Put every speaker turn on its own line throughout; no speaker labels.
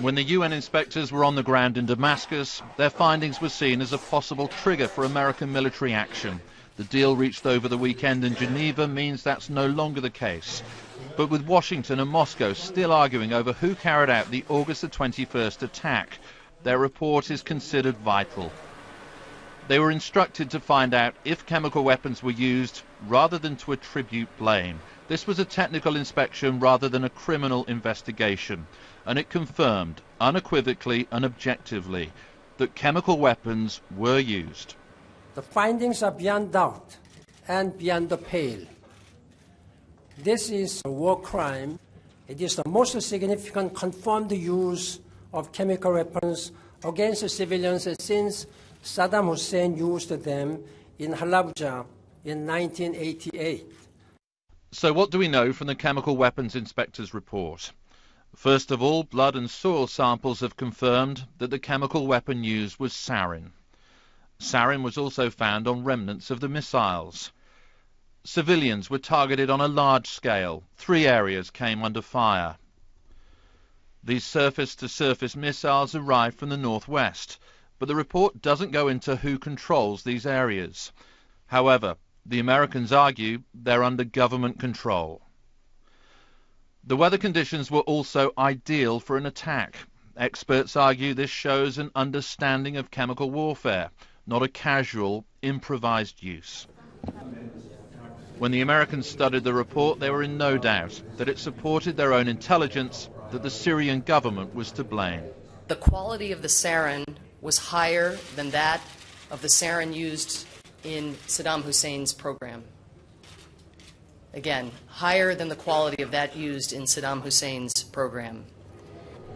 When the UN inspectors were on the ground in Damascus, their findings were seen as a possible trigger for American military action. The deal reached over the weekend in Geneva means that's no longer the case. But with Washington and Moscow still arguing over who carried out the August the 21st attack, their report is considered vital. They were instructed to find out if chemical weapons were used rather than to attribute blame. This was a technical inspection rather than a criminal investigation, and it confirmed unequivocally and objectively that chemical weapons were used.
The findings are beyond doubt and beyond the pale. This is a war crime. It is the most significant confirmed use of chemical weapons against civilians since Saddam Hussein used them in Halabja in 1988.
So what do we know from the chemical weapons inspector's report? First of all, blood and soil samples have confirmed that the chemical weapon used was sarin. Sarin was also found on remnants of the missiles. Civilians were targeted on a large scale. 3 areas came under fire. These surface-to-surface missiles arrived from the northwest, but the report doesn't go into who controls these areas. However, the Americans argue they're under government control. The weather conditions were also ideal for an attack. Experts argue this shows an understanding of chemical warfare, not a casual, improvised use. When the Americans studied the report, they were in no doubt that it supported their own intelligence that the Syrian government was to blame.
The quality of the sarin was higher than that of the sarin used in Saddam Hussein's program. Again, higher than the quality of that used in Saddam Hussein's program.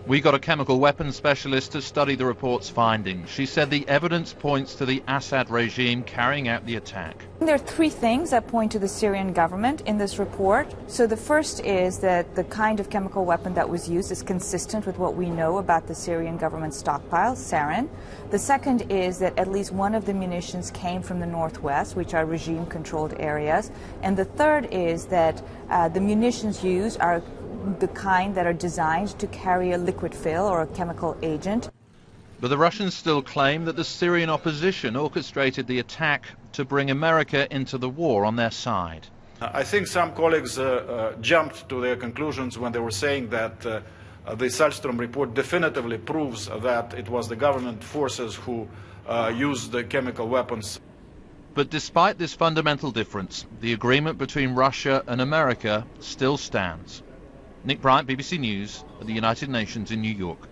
We got a chemical weapons specialist to study the report's findings. She said the evidence points to the Assad regime carrying out the attack.
There are 3 things that point to the Syrian government in this report. So the first is that the kind of chemical weapon that was used is consistent with what we know about the Syrian government stockpile, sarin. The second is that at least one of the munitions came from the northwest, which are regime-controlled areas. And the third is that the munitions used are the kind that are designed to carry a liquid fill or a chemical agent.
But the Russians still claim that the Syrian opposition orchestrated the attack to bring America into the war on their side.
I think some colleagues jumped to their conclusions when they were saying that the Sahlström report definitively proves that it was the government forces who used the chemical weapons.
But despite this fundamental difference, the agreement between Russia and America still stands. Nick Bryant, BBC News, at the United Nations in New York.